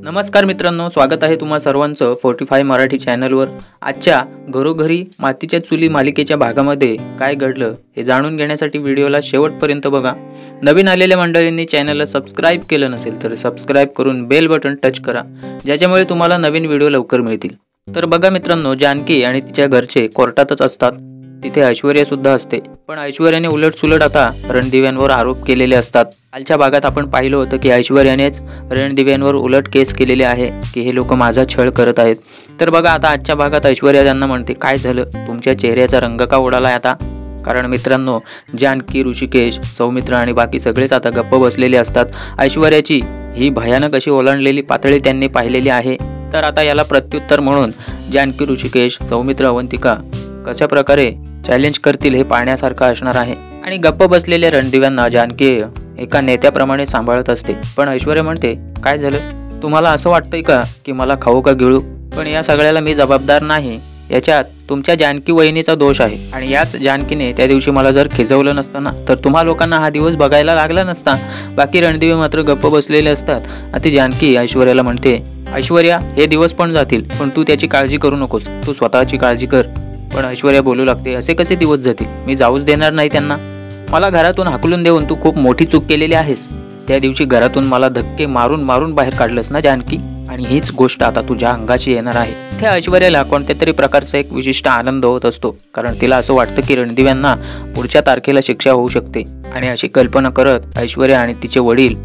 नमस्कार मित्रांनो, स्वागत आहे तुम्हा सर्वांचं 45 मराठी चॅनलवर। आजच्या घरोघरी मातीच्या चुली मालिकेच्या भागामध्ये काय घडलं हे जाणून घेण्यासाठी व्हिडिओला शेवटपर्यंत बघा। नवीन आलेल्या मंडळींनी चॅनलला सबस्क्राइब केलं नसेल तर सबस्क्राइब करून बेल बटन टच करा, ज्याच्यामुळे तुम्हाला नवीन व्हिडिओ लवकर मिळतील। तर बघा मित्रांनो, जानकी आणि तिच्या घरचे कोर्टातच असतात। तिथे ऐश्वर्या सुद्धा असते, पण ऐश्वर्याने उलटसुलट आता रणदिव्यांवर आरोप केलेले असतात। कालच्या भागात आपण पाहिलं होतं की ऐश्वर्यानेच रणदिव्यांवर उलट केस केलेले आहे की हे लोक माझा छळ करत आहेत। तर बघा आता आजच्या भागात ऐश्वर्या त्यांना म्हणते, काय झालं, तुमच्या चेहऱ्याचा रंग का उडालाय आता? कारण मित्रांनो, जानकी, ऋषिकेश, सौमित्र आणि बाकी सगळेच आता गप्प बसलेले असतात। ऐश्वर्याची ही भयानक अशी ओलांडलेली पातळी त्यांनी पाहिलेली आहे। तर आता याला प्रत्युत्तर म्हणून जानकी, ऋषिकेश, सौमित्र, अवंतिका कशा प्रकारे चॅलेंज करतील हे पाहण्यासारखं असणार आहे। आणि गप्प बसलेल्या रणदिव्यांना जानकी एका नेत्याप्रमाणे सांभाळत असते। पण ऐश्वर्या म्हणते, काय झालं, तुम्हाला असं वाटतंय का की मला खाऊ का गिळू? पण या सगळ्याला मी जबाबदार नाही, याच्यात तुमच्या जानकी वहिनीचा दोष आहे। आणि याच जानकीने त्या दिवशी मला जर खिजवलं नसतं ना, तर तुम्हा लोकांना हा दिवस बघायला लागला नसता। बाकी रणदिवे मात्र गप्प बसलेले असतात। आता जानकी ऐश्वर्याला म्हणते, ऐश्वर्या, हे दिवस पण जातील, पण तू त्याची काळजी करू नकोस, तू स्वतःची काळजी कर। पण ऐश्वर्या बोलू लागते, असे कसे दिवस जातील, मी जाऊच देणार नाही त्यांना। मला घरातून हाकलून देऊन तू खूप मोठी चूक केलेली आहेस। त्या दिवशी घरातून मला धक्के मारून मारून बाहेर काढलंस ना जानकी, आणि हीच गोष्ट आता तुझ्या अंगाची येणार आहे। त्या ऐश्वर्याला कोणत्या तरी प्रकारचा एक विशिष्ट आनंद होत असतो, कारण तिला असं वाटतं की रणदिव्यांना पुढच्या तारखेला शिक्षा होऊ शकते। आणि अशी कल्पना करत ऐश्वर्या आणि तिचे वडील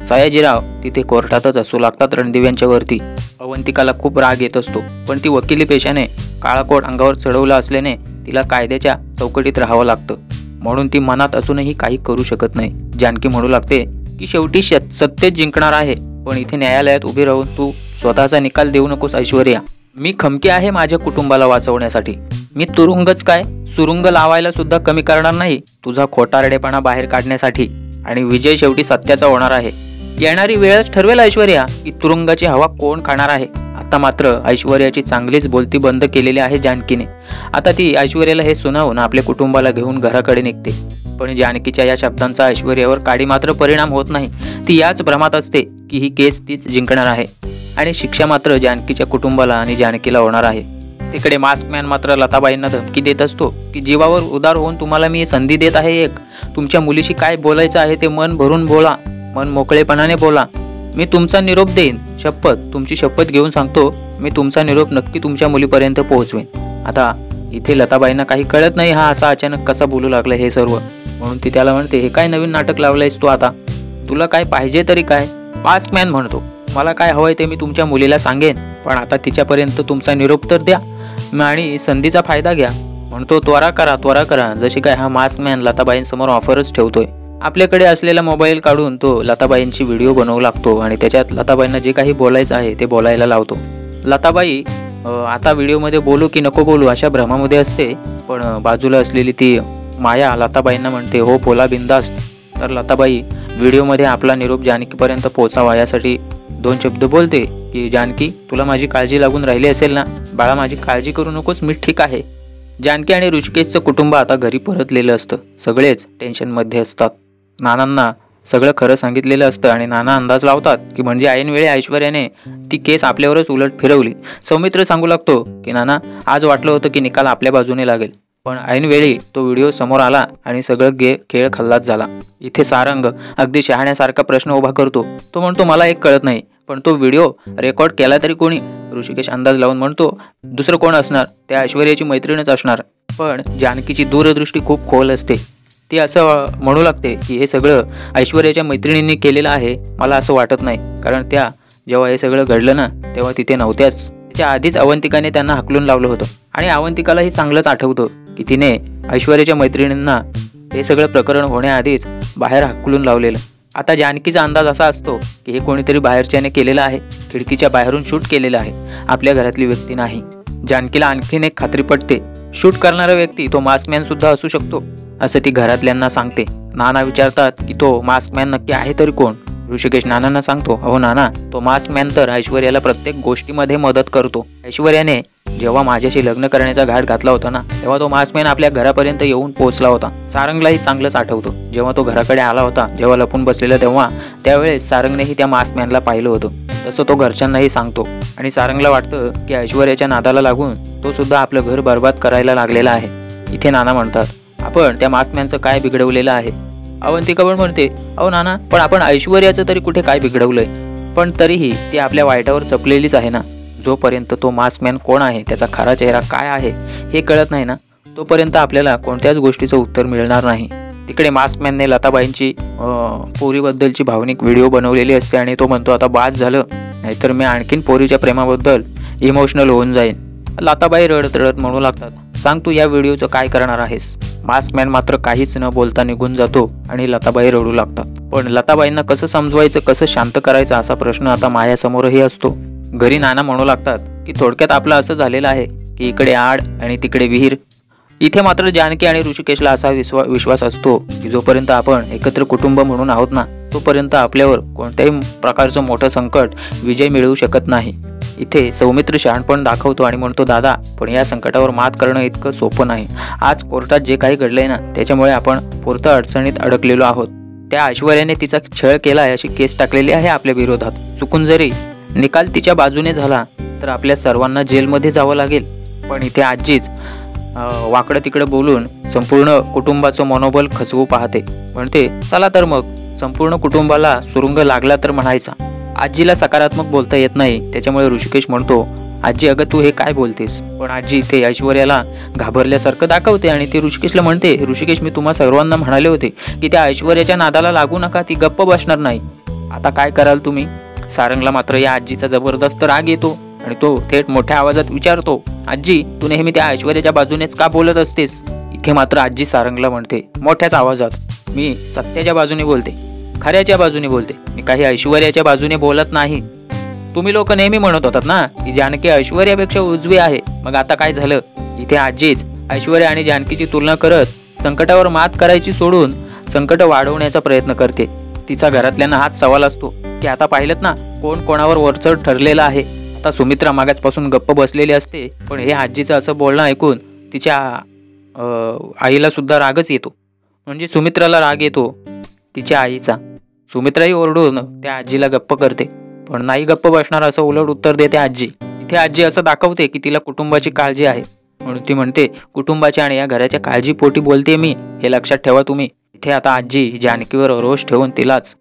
सयाजीराव तिथे कोर्टातच असू लागतात रणदिव्यांच्या वरती। अवंतिकाला खूप राग येत असतो, पण ती वकिली पेशाने काळा कोट अंगावर चढवला असल्याने तिला कायद्याच्या चौकटीत राहावं लागतं, म्हणून ती मनात असूनही काही करू शकत नाही। जानकी म्हणू लागते की शेवटी सत्य जिंकणार आहे, पण इथे न्यायालयात उभी राहून तू स्वतःचा निकाल देऊ नकोस ऐश्वर्या। मी खमकी आहे माझ्या कुटुंबाला वाचवण्यासाठी, मी तुरुंगच काय सुरुंग लावायला सुद्धा कमी करणार नाही तुझा खोटारडेपणा बाहेर काढण्यासाठी। आणि विजय शेवटी सत्याचा होणार आहे। येणारी वेळच ठरवेल ऐश्वर्या की तुरुंगाची हवा कोण खाणार आहे। आता मात्र ऐश्वर्याची चांगलीच बोलती बंद केलेली आहे जानकीने। आता ती ऐश्वर्याला हे सुनावून आपल्या कुटुंबाला घेऊन घराकडे निघते। पण जानकीच्या या शब्दांचा ऐश्वर्यावर काडी मात्र परिणाम होत नाही। ती याच भ्रमात असते की ही केस तीच जिंकणार आहे आणि शिक्षा मात्र जानकीच्या कुटुंबाला आणि जानकीला होणार आहे। तिकडे मास्कमॅन मात्र लताबाईंना धमकी देत असतो की जीवावर उदार होऊन तुम्हाला मी संधी देत आहे एक, तुमच्या मुलीशी काय बोलायचं आहे ते मन भरून बोला, मन मोकळेपणाने बोला। मी तुमचा निरोप देईन, शपथ, तुमची शपथ घेऊन सांगतो, मी तुमचा निरोप नक्की तुमच्या मुलीपर्यंत पोहोचवेन। आता इथे लताबाईंना काही कळत नाही हा असा अचानक कसा बोलू लागला हे सर्व, म्हणून ती त्याला म्हणते, हे काय नवीन नाटक लावलंयस तू आता, तुला काय पाहिजे तरी काय? मास्कमॅन म्हणतो, मला काय हवंय ते मी तुमच्या मुलीला सांगेन, पण आता तिच्यापर्यंत तुमचा निरोप तर द्या आणि संधीचा फायदा घ्या। म्हणतो, त्वरा करा। जशी काय हा मास्कमॅन लताबाईंसमोर ऑफरच ठेवतोय। आपल्याकडे असलेला मोबाईल काढून तो लताबाईंची व्हिडिओ बनवू लागतो आणि त्याच्यात लताबाईंना जे काही बोलायचं आहे ते बोलायला लावतो। लताबाई आता व्हिडिओमध्ये बोलू की नको बोलू अशा भ्रमामध्ये असते, पण बाजूला असलेली ती माया लताबाईंना म्हणते, हो बोला बिंदास्त। तर लताबाई व्हिडिओमध्ये आपला निरोप जानकीपर्यंत पोहोचावा यासाठी दोन शब्द बोलते की, जानकी, तुला माझी काळजी लागून राहिली असेल ना, बाळा माझी काळजी करू नकोस, मी ठीक आहे। जानकी आणि ऋषिकेशचं कुटुंब आता घरी परतलेलं असतं। सगळेच टेन्शनमध्ये असतात। नानांना सगळं खरं सांगितलेलं असतं आणि नाना अंदाज लावतात की म्हणजे ऐनवेळी ऐश्वर्याने ती केस आपल्यावरच उलट फिरवली। सौमित्र सांगू लागतो की नाना, आज वाटलं होतं की निकाल आपल्या बाजूने लागेल, पण ऐनवेळी तो व्हिडिओ समोर आला आणि सगळं खेळ खल्लास झाला। इथे सारंग अगदी शहाण्यासारखा प्रश्न उभा करतो। तो म्हणतो, मला एक कळत नाही, पण तो व्हिडिओ रेकॉर्ड केला तरी कोणी? ऋषिकेश अंदाज लावून म्हणतो, दुसरं कोण असणार, त्या ऐश्वर्याची मैत्रीणच असणार। पण जानकीची दूरदृष्टी खूप खोल असते। ती असं म्हणू लागते की हे सगळं ऐश्वर्याच्या मैत्रिणींनी केलेलं आहे, मला असं वाटत नाही, कारण त्या जेव्हा हे सगळं घडलं ना तेव्हा तिथे नव्हत्याच। त्याच्या आधीच अवंतिकाने त्यांना हाकलून लावलं होतं आणि अवंतिकालाही चांगलंच आठवतं की तिने ऐश्वर्याच्या मैत्रिणींना हे सगळं प्रकरण होण्याआधीच बाहेर हाकलून लावलेलं। आता जानकीचा अंदाज असा असतो की हे कोणीतरी बाहेरच्याने केलेलं आहे, खिडकीच्या बाहेरून शूट केलेलं आहे, आपल्या घरातली व्यक्ती नाही। जानकीला आणखीन एक खात्री पटते, शूट करणारा व्यक्ती तो मास्कमॅन सुद्धा असू शकतो असं ती घरातल्यांना सांगते। नाना विचारतात की तो मास्कमॅन नक्की आहे तरी कोण? ऋषिकेश नानांना सांगतो, हो नाना, तो मास्कमॅन तर ऐश्वर्याला प्रत्येक गोष्टीमध्ये मदत करतो। ऐश्वर्याने जेव्हा माझ्याशी लग्न करण्याचा घाट घातला होता ना, तेव्हा तो मास्कमॅन आपल्या घरापर्यंत येऊन पोहोचला होता. सारंगलाही चांगलंच आठवतं, जेव्हा तो घराकडे आला होता, जेव्हा लपून बसलेला त्यावेळेस सारंगनेही त्या मास्कमॅनला पाहिलं होतं. तसं तो घरच्यांनाही सांगतो आणि सारंगला वाटतं की ऐश्वर्याच्या नादाला लागून तो सुद्धा आपलं घर बर्बाद करायला लागलेला आहे. इथे नाना म्हणतात, आपण त्या मास्कमॅनचं काय बिघडवलेलं आहे? अवंतिका पण म्हणते, अहो नाना, पण आपण ऐश्वर्याचं तरी कुठे काय बिघडवलंय? पण तरीही ती आपल्या वाईटावर चपलेलीच आहे ना. जोपर्यंत तो मास्कमॅन कोण आहे, त्याचा खरा चेहरा काय आहे हे कळत नाही ना, तोपर्यंत आपल्याला कोणत्याच गोष्टीचं उत्तर मिळणार नाही. तिकडे मास्कमॅनने लताबाईंची पोरीबद्दलची भावनिक व्हिडिओ बनवलेली असते आणि तो म्हणतो, आता बास झालं, नाहीतर मी आणखीन पोरीच्या प्रेमाबद्दल इमोशनल होऊन जाईन. लताबाई रडत रडत म्हणू लागतात, सांग तू या व्हिडिओचं काय करणार आहेस? मास्कमॅन मात्र काहीच न बोलता निघून जातो आणि लताबाई रडू लागतात. पण लताबाईंना कसं समजवायचं, कसं शांत करायचं असा प्रश्न आता माझ्यासमोरही असतो. घरी नाना म्हणू लागतात की थोडक्यात आपलं असं झालेलं आहे की इकडे आड आणि तिकडे विहीर. इथे मात्र जानकी आणि ऋषिकेशला असा विश्वास असतो की जोपर्यंत आपण एकत्र कुटुंब म्हणून आहोत ना, तोपर्यंत आपल्यावर कोणत्याही प्रकारचं मोठं संकट विजय मिळवू शकत नाही. इथे सौमित्र शहाणपण दाखवतो आणि म्हणतो, दादा, पण या संकटावर मात करणं इतकं सोपं नाही. आज कोर्टात जे काही घडलंय ना, त्याच्यामुळे आपण पुरतं अडचणीत अडकलेलो आहोत. त्या ऐश्वर्याने तिचा छळ केला आहे अशी केस टाकलेली आहे आपल्या विरोधात. चुकून जरी निकाल तिच्या बाजूने झाला तर आपल्या सर्वांना जेलमध्ये जावं लागेल. पण इथे आजीच वाकडं तिकडं बोलून संपूर्ण कुटुंबाचं मनोबल खचवू पाहते. म्हणते, चला तर मग संपूर्ण कुटुंबाला सुरुंग लागला तर म्हणायचा. आजीला सकारात्मक बोलता येत नाही, त्याच्यामुळे ऋषिकेश म्हणतो, आजी, अगं तू हे काय बोलतेस? पण आजी इथे ऐश्वर्याला घाबरल्यासारखं दाखवते आणि ती ऋषिकेशला म्हणते, ऋषिकेश, मी तुम्हा सर्वांना म्हणाले होते की त्या ऐश्वर्याच्या नादाला लागू नका, ती गप्प बसणार नाही. आता काय कराल तुम्ही? सारंगला मात्र या आजीचा जबरदस्त राग येतो आणि तो थेट मोठ्या आवाजात विचारतो, आजी, तू नेहमी त्या ऐश्वर्याच्या बाजूनेच का बोलत असतेस? इथे मात्र आजी सारंगला म्हणते मोठ्याच आवाजात, मी सत्याच्या बाजूने बोलते, खऱ्याच्या बाजूने बोलते, मी काही ऐश्वर्याच्या बाजूने बोलत नाही. तुम्ही लोक नेहमी म्हणत होतात ना की जानकी ऐश्वर्यापेक्षा उजवी आहे, मग आता काय झालं? इथे आजीच ऐश्वर्या आणि जानकीची तुलना करत संकटावर मात करायची सोडून संकट वाढवण्याचा प्रयत्न करते. तिचा घरातल्यांना हाच सवाल असतो की आता पाहिलं ना, कोण कोणावर वरचढ ठरलेला आहे. आता सुमित्रा मागाचपासून गप्प बसलेली असते, पण हे आजीचं असं बोलणं ऐकून तिच्या आईला सुद्धा रागच येतो. म्हणजे सुमित्राला राग येतो तिच्या आईचा. सुमित्राही ओरडून त्या आजीला गप्प करते, पण नाही गप्प बसणार असं उलट उत्तर देते आजी. इथे आजी असं दाखवते की तिला कुटुंबाची काळजी आहे, म्हणून ती म्हणते, कुटुंबाच्या आणि या घराच्या काळजीपोटी बोलते मी, हे लक्षात ठेवा तुम्ही. इथे आता आजी जानकीवर रोष ठेवून तिलाच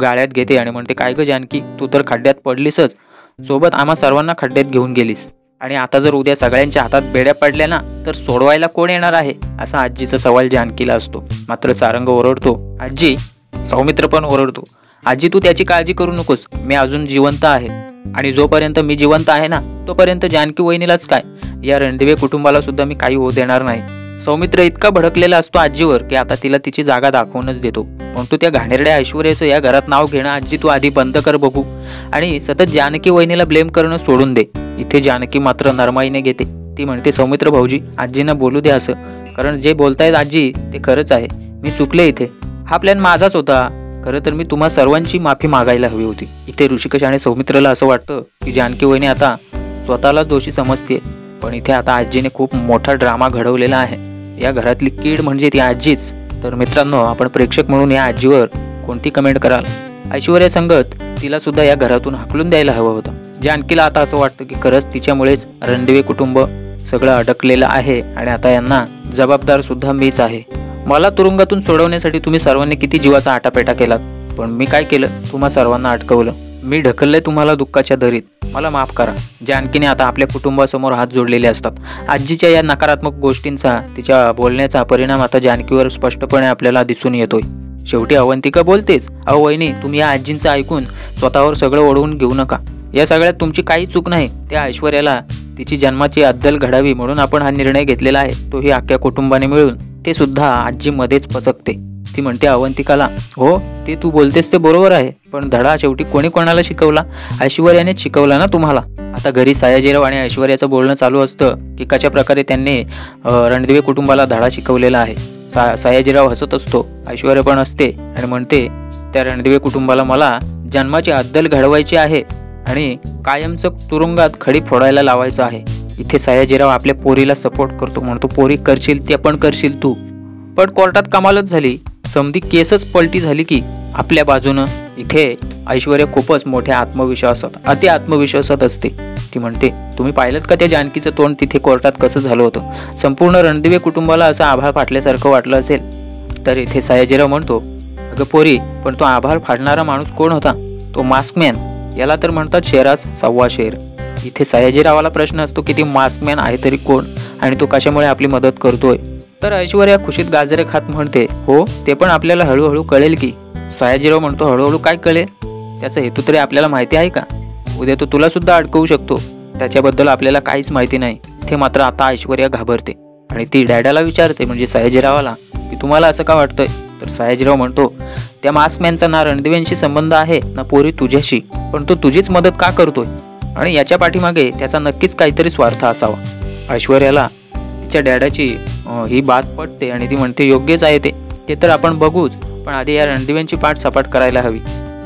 गाळ्यात घेते आणि म्हणते, काय ग जानकी, तू तर खड्ड्यात पडलीसच, सोबत आम्हा सर्वांना खड्ड्यात घेऊन गेलीस, आणि आता जर उद्या सगळ्यांच्या हातात बेड्या पडल्या ना, तर सोडवायला कोण येणार आहे? असा आजीचा सवाल जानकीला असतो. मात्र सारंग ओरडतो, आजी. सौमित्र पण ओरडतो, आजी, तू त्याची काळजी करू नकोस, मी अजून जिवंत आहे आणि जोपर्यंत मी जिवंत आहे ना, तोपर्यंत जानकी वहिनीलाच काय, या रणदिवे कुटुंबाला सुद्धा मी काही होऊ देणार नाही. सौमित्र इतका भडकलेला असतो आजीवर की आता तिला तिची जागा दाखवूनच देतो. म्हणतो, त्या घाणेरड्या ऐश्वर्याचं या घरात नाव घेणं आजी तू आधी बंद कर बघू, आणि सतत जानकी वहिनीला ब्लेम करणं सोडून दे. इथे जानकी मात्र नरमाईने घेते. ती म्हणते, सौमित्र भाऊजी, आजींना बोलू दे असं, कारण जे बोलतायत आजी ते खरंच आहे, मी चुकले. इथे हा प्लॅन माझाच होता, खरं तर मी तुम्हा सर्वांची माफी मागायला हवी होती. इथे ऋषिकेश आणि सौमित्रला असं वाटतं की जानकी वहिनी आता स्वतःला दोषी समजते, पण इथे आता आजीने खूप मोठा ड्रामा घडवलेला आहे. या घरातली कीड म्हणजे ती आजीच. तर मित्रांनो, आपण प्रेक्षक म्हणून या आजीवर कोणती कमेंट कराल? ऐश्वर्या संगत तिला सुद्धा या घरातून हाकलून द्यायला हवं होतं. जानकीला आता असं वाटतं की खरंच तिच्यामुळेच रणदिवे कुटुंब सगळं अडकलेलं आहे आणि आता यांना जबाबदार सुद्धा मीच आहे. मला तुरुंगातून सोडवण्यासाठी तुम्ही सर्वांनी किती जीवाचा आटापेटा केलात, पण मी काय केलं? तुम्हा सर्वांना अटकवलं. मी ढकलले तुम्हाला दुःखाच्या दरीत. मला माफ करा. जानकीने आता आपल्या कुटुंबासमोर हात जोडलेले असतात. आजीच्या या नकारात्मक गोष्टींचा, तिच्या बोलण्याचा परिणाम आता जानकीवर स्पष्टपणे आपल्याला दिसून येतोय. शेवटी अवंतिका बोलतेच, अहो वहिनी, तुम्ही या आजींचं ऐकून स्वतःवर सगळं ओढवून घेऊ नका. या सगळ्यात तुमची काही चूक नाही. त्या ऐश्वर्याला तिची जन्माची अद्दल घडावी म्हणून आपण हा निर्णय घेतलेला आहे, तोही अख्ख्या कुटुंबाने मिळून. ते सुद्धा आजीमध्येच पचकते. ती म्हणते अवंतिकाला, हो, ते तू बोलतेस ते बरोबर आहे, पण धडा शेवटी कोणी कोणाला शिकवला? ऐश्वर्यानेच शिकवला ना तुम्हाला. आता घरी सयाजीराव आणि ऐश्वर्याचं बोलणं चालू असतं की कशा प्रकारे त्यांनी रणदिवे कुटुंबाला धडा शिकवलेला आहे. सयाजीराव हसत असतो, ऐश्वर्या पण असते आणि म्हणते, त्या रणदिवे कुटुंबाला मला जन्माची अद्दल घडवायची आहे आणि कायमचं तुरुंगात खडी फोडायला लावायचं आहे. इथे सयाजीराव आपल्या पोरीला सपोर्ट करतो, म्हणतो पोरी करशील ते पण करशील तू. पण कोर्टात कमालच झाली, समधी केसच पलटी झाली की आपल्या बाजूनं. इथे ऐश्वर्या खूपच मोठ्या आत्मविश्वासात, अति आत्मविश्वासात असते. ती म्हणते, तुम्ही पाहिलं का त्या जानकीचं तोंड तिथे कोर्टात कसं झालं होतं? संपूर्ण रणदिवे कुटुंबाला असं आभाळ फाटल्यासारखं वाटलं असेल. तर इथे सयाजीराव म्हणतो, अगं पोरी, पण तो आभाळ फाडणारा माणूस कोण होता? तो मास्कमॅन, याला तर म्हणतात शेरास सव्वा शेर. इथे सयाजीरावाला प्रश्न असतो की ती मास्कमॅन आहे तरी कोण आणि तो कशामुळे आपली मदत करतोय? तर ऐश्वर्या खुशीत गाजरे खात म्हणते, हो ते पण आपल्याला हळूहळू कळेल की. सयाजीराव म्हणतो, हळूहळू काय कळेल? त्याचा हेतू तरी आपल्याला माहिती आहे का? उद्या तो तुला सुद्धा अडकवू शकतो, त्याच्याबद्दल आपल्याला काहीच माहिती नाही. ते मात्र आता ऐश्वर्या घाबरते आणि ती डॅडाला विचारते, म्हणजे सयाजीरावाला, की तुम्हाला असं का वाटतंय? तर सयाजीराव म्हणतो, त्या मास्कमॅनचा ना रणदिव्यांशी संबंध आहे ना पोरी तुझ्याशी, पण तो तुझीच मदत का करतोय आणि याच्या पाठीमागे त्याचा नक्कीच काहीतरी स्वार्थ असावा. ऐश्वर्याला तिच्या डॅडाची ही बात पटते आणि ती म्हणते, योग्यच आहे ते तर आपण बघूच, पण आधी या रणदिव्यांची पाठ सपाट करायला हवी.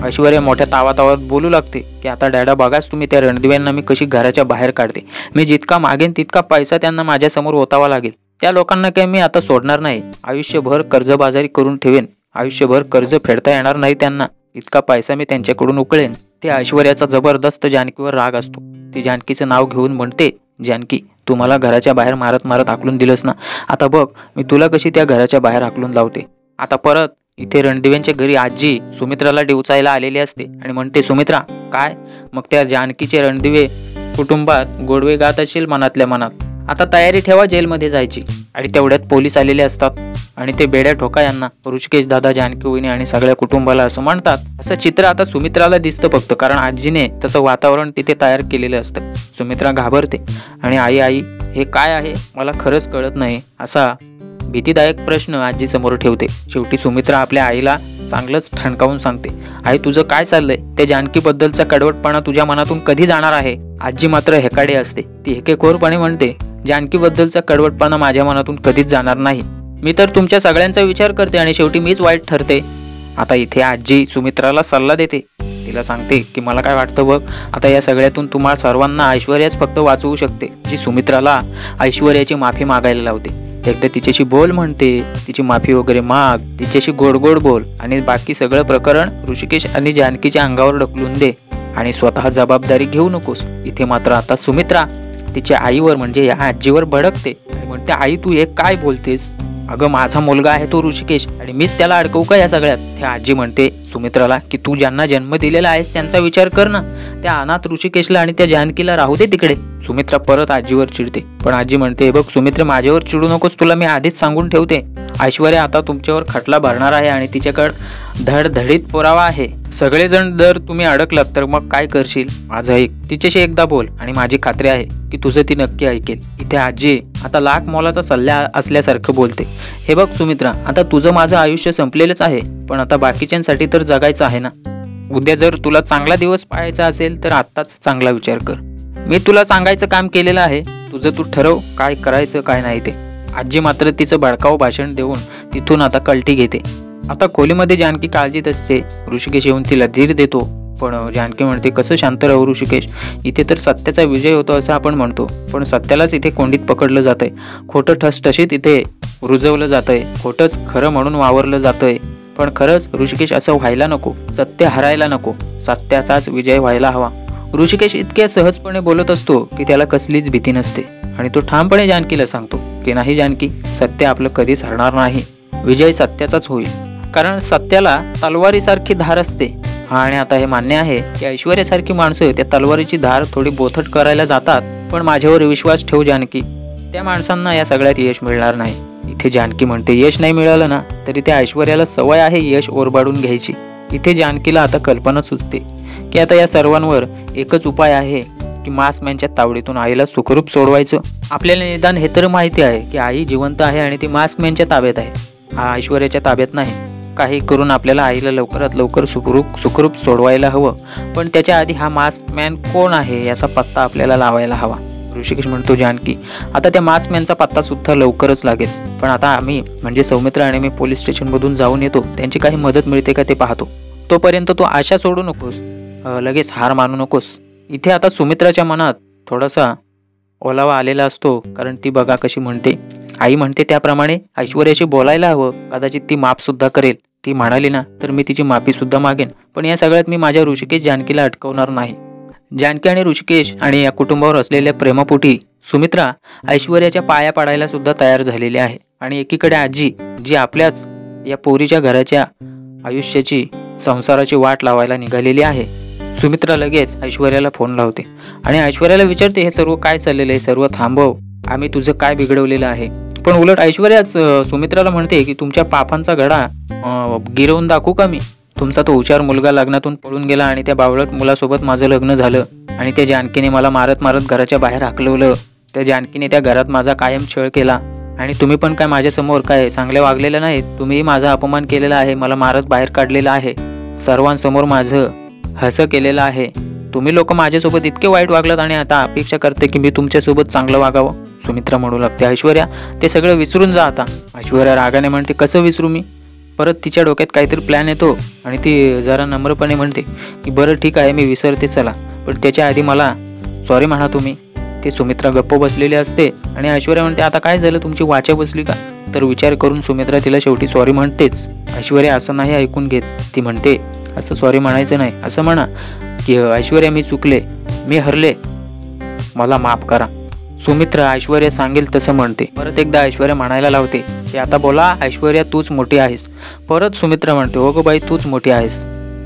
ऐश्वर्या मोठ्या तावातावात बोलू लागते की आता डॅडा बघाच तुम्ही, त्या रणदिव्यांना मी कशी घराच्या बाहेर काढते. मी जितका मागेन तितका पैसा त्यांना माझ्यासमोर ओतावा लागेल. त्या लोकांना काही मी आता सोडणार नाही. आयुष्यभर कर्जबाजारी करून ठेवेन, आयुष्यभर कर्ज फेडता येणार नाही त्यांना, इतका पैसा मी त्यांच्याकडून उकळेन. ते ऐश्वर्याचा जबरदस्त जानकीवर राग असतो. ती जानकीचं नाव घेऊन म्हणते, जानकी, तू मला घराच्या बाहेर मारत मारत हाकलून दिलंस ना, आता बघ मी तुला कशी त्या घराच्या बाहेर हाकलून लावते. आता परत इथे रणदिव्यांच्या घरी आजी सुमित्राला डिवचायला आलेली असते आणि म्हणते, सुमित्रा काय? मग त्या जानकीचे रणदिवे कुटुंबात गोडवे गात असेल मनातल्या मनात. आता तयारी ठेवा जेलमध्ये जायची. आणि तेवढ्यात पोलीस आलेले असतात आणि ते बेड्या ठोका यांना, ऋषिकेश दादा, जानकी वहिनी आणि सगळ्या कुटुंबाला असं म्हणतात. असं चित्र आता सुमित्राला दिसतं फक्त, कारण आजीने तसं वातावरण तिथे तयार केलेलं असतं. सुमित्रा घाबरते आणि आई हे काय आहे, मला खरंच कळत नाही, असा भीतीदायक प्रश्न आजी समोर ठेवते. शेवटी सुमित्रा आपल्या आईला चांगलंच ठणकावून सांगते, आई तुझं काय चाललंय? त्या जानकीबद्दलचा कडवटपणा तुझ्या मनातून कधी जाणार आहे? आजी मात्र हेकाडे असते. ती हेकेखोरपणे म्हणते, जानकीबद्दलचा कडवटपणा माझ्या मनातून कधीच जाणार नाही. मी तर तुमच्या सगळ्यांचा विचार करते आणि शेवटी मीच वाईट ठरते. आता इथे आजी सुमित्राला सल्ला देते. तिला सांगते की मला काय वाटतं बघ, आता या सगळ्यातून तुम्हाला सर्वांना ऐश्वर्याच फक्त वाचवू शकते, जी सुमित्राला ऐश्वर्याची माफी मागायला लावते. एकदा तिच्याशी बोल म्हणते, तिची माफी वगैरे माग, तिच्याशी गोड गोड बोल आणि बाकी सगळं प्रकरण ऋषिकेश आणि जानकीच्या अंगावर ढकलून दे आणि स्वतः जबाबदारी घेऊ नकोस. इथे मात्र आता सुमित्रा तिच्या आईवर म्हणजे या आजीवर भडकते आणि म्हणते, आई तू हे काय बोलतेस? अगं माझा मुलगा आहे तो ऋषिकेश आणि मीच त्याला अडकवू का या सगळ्यात? त्या आजी म्हणते सुमित्राला की तू ज्यांना जन्म दिलेला आहेस त्यांचा विचार कर ना, त्या अनाथ ऋषिकेशला आणि त्या जानकीला राहू दे तिकडे. सुमित्रा परत आजीवर चिडते, पण आजी म्हणते, बघ सुमित्रा माझ्यावर चिडू नकोस, तुला मी आधीच सांगून ठेवते, ऐश्वर्या आता तुमच्यावर खटला भरणार आहे आणि तिच्याकडे धडधडीत पुरावा आहे. सगळेजण जर तुम्ही अडकलात तर मग काय करशील? माझं ऐक, तिच्याशी एकदा बोल आणि माझी खात्री आहे की तुझं ती नक्की ऐकेल. इथे आजी आता लाख मोलाचा सल्ला असल्यासारखं बोलते. हे बघ सुमित्रा, आता तुझं माझं आयुष्य संपलेलंच आहे, पण आता बाकीच्यांसाठी तर जगायचं आहे ना. उद्या जर तुला चांगला दिवस पाहायचा असेल तर आत्ताच चांगला विचार कर. मी तुला सांगायचं काम केलेलं आहे, तुझं तू ठरव काय करायचं काय नाही ते. आजी मात्र तिचं भडकाऊ भाषण देऊन तिथून आता कलटी घेते. आता खोलीमध्ये जानकी काळजीत असते. ऋषिकेश येऊन तिला धीर देतो, पण जानकी म्हणते, कसं शांत राहू ऋषिकेश, इथे तर सत्याचा विजय होतो असं आपण म्हणतो, पण सत्यालाच इथे कोंडीत पकडलं जातंय. खोटं ठसठशीत इथे रुजवलं जातंय, खोटंच खरं म्हणून वावरलं जातंय. पण खरंच ऋषिकेश असं व्हायला नको, सत्य हरायला नको, सत्याचाच विजय व्हायला हवा. ऋषिकेश इतक्या सहजपणे बोलत असतो की त्याला कसलीच भीती नसते आणि तो ठामपणे जानकीला सांगतो की नाही जानकी, सत्य आपलं कधीच हरणार नाही, विजय सत्याचाच होईल, कारण सत्याला तलवारीसारखी धार असते. आणि आता हे मान्य आहे की ऐश्वर्यासारखी माणसं त्या तलवारीची धार थोडी बोथट करायला जातात, पण माझ्यावर विश्वास ठेव जानकी, त्या माणसांना या सगळ्यात यश मिळणार नाही. इथे जानकी म्हणते, यश नाही मिळालं ना तरी त्या ऐश्वर्याला सवय आहे यश ओरबाडून घ्यायची. इथे जानकीला आता कल्पना सुचते की आता या सर्वांवर एकच उपाय आहे की मास्कमॅनच्या तावडीतून आईला सुखरूप सोडवायचं. आपल्याला निदान हे तर माहिती आहे की आई जिवंत आहे आणि ती मास्कमॅनच्या ताब्यात आहे, हा ऐश्वर्याच्या ताब्यात नाही. काही करून आपल्याला आईला लवकरात लवकर सुखरूप सोडवायला हवं, पण त्याच्या आधी हा मास्कमॅन कोण आहे याचा पत्ता आपल्याला लावायला हवा. ऋषिकेश म्हणतो, जानकी आता त्या मास्कमॅनचा पत्ता सुद्धा लवकरच लागेल, पण आता आम्ही म्हणजे सौमित्र आणि मी पोलीस स्टेशनमधून जाऊन येतो, त्यांची काही मदत मिळते का ते पाहतो. तोपर्यंत तू आशा सोडू नकोस, लगेच हार मानू नकोस. इथे आता सुमित्राच्या मनात थोडासा ओलावा आलेला असतो, कारण ती बघा कशी म्हणते. आई म्हणते त्याप्रमाणे ऐश्वर्याशी बोलायला हवं, कदाचित ती माफसुद्धा करेल. ती म्हणाली ना तर मी तिची माफीसुद्धा मागेन, पण या सगळ्यात मी माझ्या ऋषिकेश जानकीला अटकवणार नाही. जानकी आणि ऋषिकेश आणि या कुटुंबावर असलेल्या प्रेमापोटी सुमित्रा ऐश्वर्याच्या पाया पाडायला सुद्धा तयार झालेली आहे. आणि एकीकडे आजी, जी आपल्याच या पोरीच्या घराच्या आयुष्याची संसाराची वाट लावायला निघालेली आहे. सुमित्रा लगेच ऐश्वर्याला फोन लावते आणि ऐश्वर्याला विचारते, हे सर्व काय चाललेलं आहे, सर्व थांबव, आम्ही तुझं काय बिघडवलेलं आहे. पण उलट ऐश्वर्याच सुमित्राला म्हणते की तुमच्या पापांचा घडा गिरवून दाखवू का मी. तुमचा तो हुशार मुलगा लग्नातून पळून गेला आणि त्या बावळट मुलासोबत माझं लग्न झालं आणि त्या जानकीने मला मारत मारत घराच्या बाहेर हाकलवलं. त्या जानकीने त्या घरात माझा कायम छळ केला आणि तुम्ही पण काय माझ्यासमोर काय चांगले वागलेलं नाही. तुम्हीही माझा अपमान केलेला आहे, मला मारत बाहेर काढलेलं आहे, सर्वांसमोर माझं हसं केलेलं आहे. तुम्ही लोक माझ्यासोबत इतके वाईट वागलात आणि आता अपेक्षा करते की मी तुमच्यासोबत चांगलं वागावं. सुमित्रा म्हणू लागते, ऐश्वर्या ते सगळं विसरून जा आता. ऐश्वर्या रागाने म्हणते, कसं विसरू मी. परत तिच्या डोक्यात काहीतरी प्लॅन येतो आणि ती जरा नम्रपणे म्हणते की बरं ठीक आहे, मी विसरते चला, पण त्याच्या आधी मला सॉरी म्हणा तुम्ही. ती सुमित्रा गप्प बसलेली असते आणि ऐश्वर्या म्हणते, आता काय झालं, तुमची वाचा बसली का. तर विचार करून सुमित्रा तिला शेवटी सॉरी म्हणतेच. ऐश्वर्या असं नाही ऐकून घेत. ती म्हणते, असं सॉरी म्हणायचं नाही, असं म्हणा की ऐश्वर्या मी चुकले, मी हरले, मला माफ करा. सुमित्रा ऐश्वर्या सांगेल तसं म्हणते. परत एकदा ऐश्वर्या म्हणायला लावते की आता बोला ऐश्वर्या, तूच मोठी आहेस. परत सुमित्रा म्हणते, हो गं बाई तूच मोठी आहेस.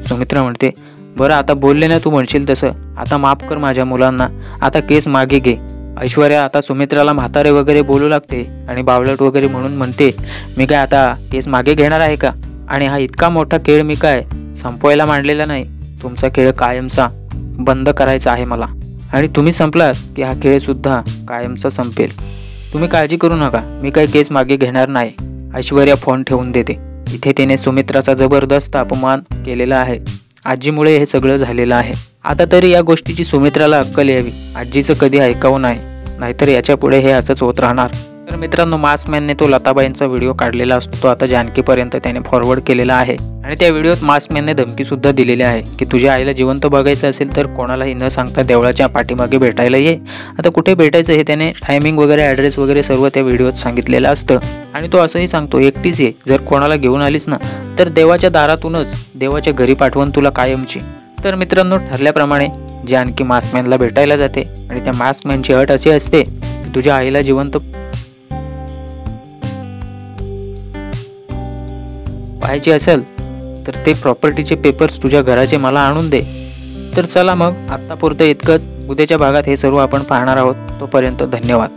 सुमित्रा म्हणते, बरं आता बोलले ना तू म्हणशील तसं, आता माफ कर माझ्या मुलांना, आता केस मागे घे. ऐश्वर्या आता सुमित्राला म्हातारे वगैरे बोलू लागते आणि बावळट वगैरे म्हणून म्हणते, मी काय आता केस मागे घेणार आहे का. आणि हा इतका मोठा खेळ मी काय संपवायला मांडलेला नाही. तुमचा खेळ कायमचा बंद करायचा आहे मला, आणि तुम्ही संपलात की हा खेळ सुद्धा कायमचा संपेल. तुम्ही काळजी करू नका, मी काही केस मागे घेणार नाही. ऐश्वर्या फोन ठेवून देते. इथे तिने सुमित्राचा जबरदस्त अपमान केलेला आहे. आजीमुळे हे सगळं झालेलं आहे. आता तरी या गोष्टीची सुमित्राला अक्कल यावी. आजीचं कधी ऐकावं नाही, नाहीतर याच्या पुढे हे असंच होत राहणार. तर मित्रांनो, मास्कमॅनने तो लताबाईंचा व्हिडिओ काढलेला असतो, तो आता जानकीपर्यंत त्याने फॉरवर्ड केलेला आहे आणि त्या व्हिडिओत मास्कमॅनने धमकीसुद्धा दिलेली आहे की तुझ्या आईला जिवंत बघायचं असेल तर कोणालाही न सांगता देवळाच्या पाठीमागे भेटायला ये. आता कुठे भेटायचं हे त्याने टायमिंग वगैरे ॲड्रेस वगैरे सर्व त्या व्हिडिओत सांगितलेलं असतं. आणि तो असंही सांगतो, एकटीच ये, जर कोणाला घेऊन आलीस ना तर देवाच्या दारातूनच देवाच्या घरी पाठवून तुला कायमची. तर मित्रांनो, ठरल्याप्रमाणे जानकी मास्कमॅनला भेटायला जाते आणि त्या मास्कमॅनची अट अशी असते की तुझ्या आईला जिवंत पाहायचे असेल तर ते प्रॉपर्टीचे पेपर्स तुझ्या घराचे मला आणून दे. तर चला मग, आत्तापुरतं इतकंच. उद्याच्या भागात हे सर्व आपण पाहणार आहोत. तोपर्यंत धन्यवाद.